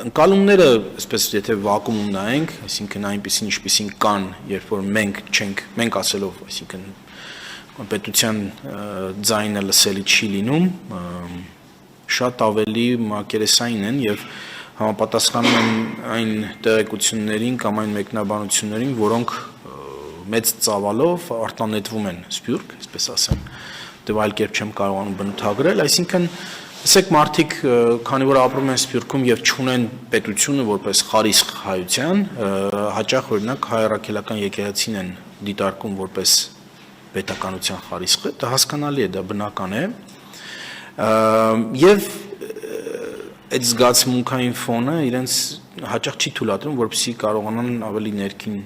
ընկալումները, այսպես եթե վակուումում նայենք, այսինքն այնպեսին ինչպեսին կան, երբ որ մենք ասելով, այսինքն պետության ձայնը լսելի չի լինում, շատ ավելի մակերեսային են եւ համապատասխանում են այն տեղեկություններին կամ այն մեկնաբանություններին, որոնք մեծ ծավալով արտանետվում են սփյուռք, այսպես ասեմ, դե այլ կերպ չեմ կարողանում բնութագրել, այսինքն ասեք մարդիկ, քանի որ ապրում են Սփյուռքում եւ չունեն պետությունը որպես խարիսխ հայության, հաճախ օրինակ հայ առաքելական եկեղեցին են դիտարկում որպես պետականության խարիսխը, դա հասկանալի է, դա բնական է, եւ այդ զգացմունքային ֆոնը իրենց հաճախ չի թույլատրում, որպեսզի կարողանան ավելի ներքին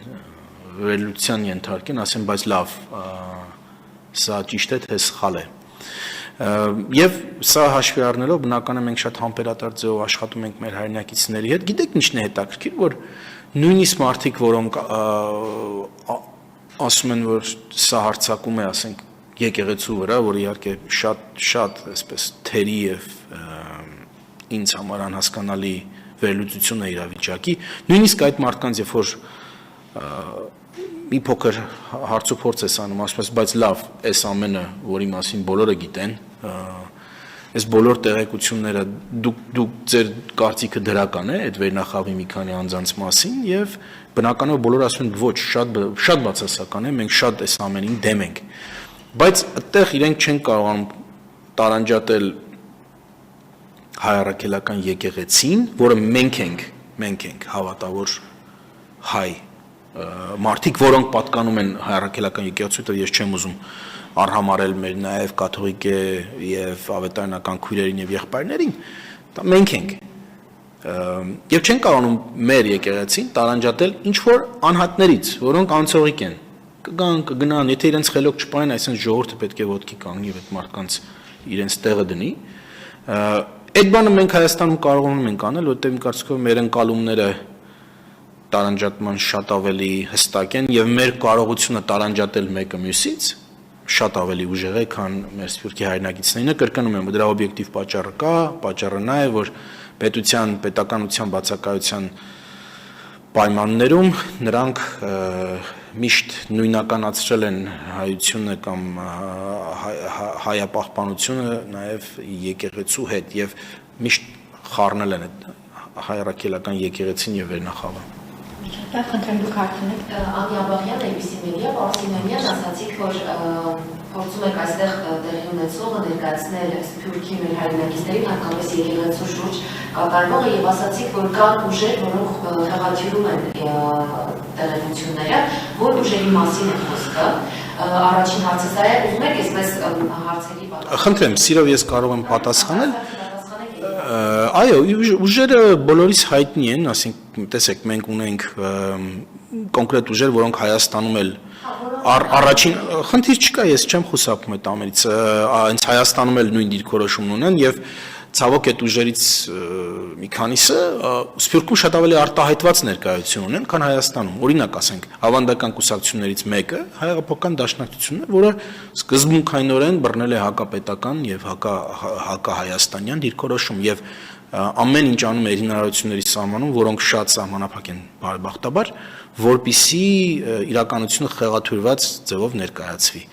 վերլուծության ենթարկեն, ասեն, բայց լավ, սա ճիշտ է, թե սխալ է։ Եվ սա հաշվի առնելով բնական է մենք շատ համբերատար ձևով աշխատում ենք մեր հայրենակիցների հետ, գիտեք ինչն է հետաքրքիր, որ նույնիսկ մարդիկ, որոնք ասում են, որ սա հարձակում է, ասենք, եկեղեցու վրա, որ իհարկե շատ այսպես թերի եւ ինձ համար անհասկանալի վերլուծություն է իրավիճակի, նույնիսկ այդ մարդկանց երբ որ մի փոքր հարցուփորձ է անում, ասում ես, բայց լավ, այս ամենը, որի մասին բոլորը գիտեն, այս բոլոր տեղեկությունները դուք ձեր կարծիքը դրական է այդ վերնախավի մի քանի անձանց մասին եւ բնականաբար բոլորը ասում են ոչ, շատ բացասական է, մենք շատ այս ամենին դեմ ենք։ Բայց այդտեղ իրենք չեն կարողանում տարանջատել հայ առաքելական եկեղեցին, որը մենք ենք հավատավոր հայ մարդիկ, որոնք պատկանում են հայ առաքելական եկեղեցու, ես չեմ ուզում արհամարել մեր նաև կաթողիկե եւ ավետարանական քույրերին եւ եղբայրներին, դա մենք ենք։ Եվ չեն կարողանում մեր եկեղեցին տարանջատել ինչ որ անհատներից, որոնք անցողիկ են։ Կգնան, եթե իրենց խելոք չպային, այսինքն ժողովուրդը պետք է ոտքի կանգնի եւ այդ մարդկանց իրենց տեղը դնի։ Այդ բանը մենք Հայաստանում կարողանում ենք անել, որտեղ իմ կարծիքով մեր ընկալումները տարանջատման շատ ավելի հստակ են եւ մեր կարողությունը տարանջատել մեկը մյուսից շատ ավելի ուժեղ է, քան մեր սփյուռքի հայրենակիցներինը, կրկնում եմ, դրա օբյեկտիվ պատճառը կա, պատճառը նա է, որ պետականության բացակայության պայմաններում նրանք միշտ նույնականացրել են հայությունը կամ հայապահպանությունը նաև եկեղեցու հետ եւ միշտ խառնել են հայ առաքելական եկեղեցին եւ վերնախավը։ Խնդրեմ դուք հարցնեք Անի Աբաղյան, ABC Media, Պարսինյանյան ասացիք, որ փորձում եք այստեղ տեղի ունեցողը ներկայացնել Սփյուռքի մեր հայրենակիցներին, հատկապես եկեղեցու շուրջ կատարվողը եւ ասացիք, որ կան ուժեր, որոնք խեղաթյուրում են տեղեկությունները, որ ուժերի մասին է խոսքը։ Առաջին հարցը սա է, ուզում եք այսպես հարցերի պատասխան։ Խնդրեմ, սիրով ես կարող եմ պատասխանել։ Այո, ուժերը բոլորիս հայտնի են, ասենք, տեսեք, մենք ունենք կոնկրետ ուժեր, որոնք Հայաստանում էլ առաջին խնդիր չկա, ես չեմ խուսափում այդ ամենից, հենց Հայաստանում էլ նույն դիրքորոշումն ունեն եւ ցավոք այդ ուժերից մի քանիսը Սփյուռքում շատ ավելի արտահայտված ներկայություն ունեն, քան Հայաստանում։ Օրինակ ասենք, ավանդական կուսակցություններից մեկը Հայ-Հեղափոխական Դաշնակցությունն է, որը սկզբունքայինորեն բռնել է հակապետական եւ հակահայաստանյան դիրքորոշում եւ ամեն ինչ անում է իր հնարավորությունների սահմանում, որոնք շատ սահմանափակ են բարեբախտաբար, որպիսի իրականությունը խեղաթյուրված ձևով ներկայացվի։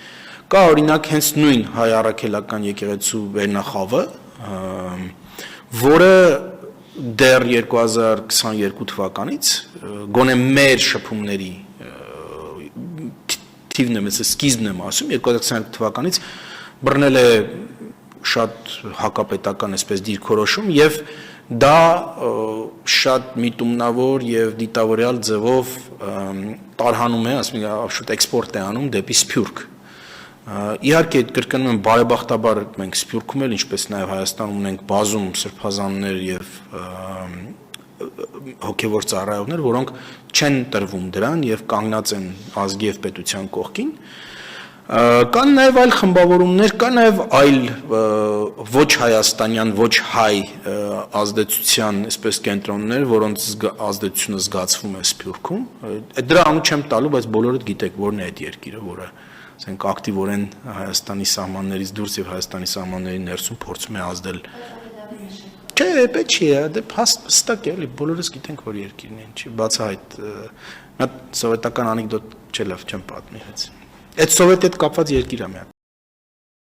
Կա օրինակ հենց նույն հայ առաքելական եկեղեցու վերնախավը, որը դեռ 2022 թվականից գոնե մեր շփումների թիվն եմ, սկիզբն եմ ասում, 2022 թվականից բռնել է շատ հակապետական այսպես դիրքորոշում եւ դա շատ միտումնավոր եւ դիտավորյալ ձևով տարհանում է, ասում ենք, շուտ էքսպորտ է անում դեպի Սփյուռք։ Իհարկե կրկնում եմ բարեբախտաբար մենք Սփյուռքում էլ ինչպես նաև Հայաստանում ունենք բազում սրբազաններ եւ հոգեվոր ծառայողներ, որոնք չեն տրվում դրան եւ կանգնած են ազգի եւ պետության կողքին։ Կան նաև այլ խմբավորումներ, կան նաև այլ ոչ հայաստանյան, ոչ հայ ազդեցության, այսպես կենտրոններ, որոնց ազդեցությունը զգացվում է Սփյուռքում։ Դրա անունը չեմ տալու, բայց բոլորդ գիտեք որն է այդ երկիրը, որը ասենք ակտիվորեն Հայաստանի սահմաններից դուրս եւ Հայաստանի սահմանների ներսում փորձում է ազդել։ Չէ, պետք չի, դե հստակ է, էլի բոլորս գիտենք, որ երկիրն է, չի բացահայտ։ Մի հատ սովետական անեկդոտ չէ, լավ չեմ պատմի հենց։ Այդ սովետի հետ կապված երկիր է մի հատ։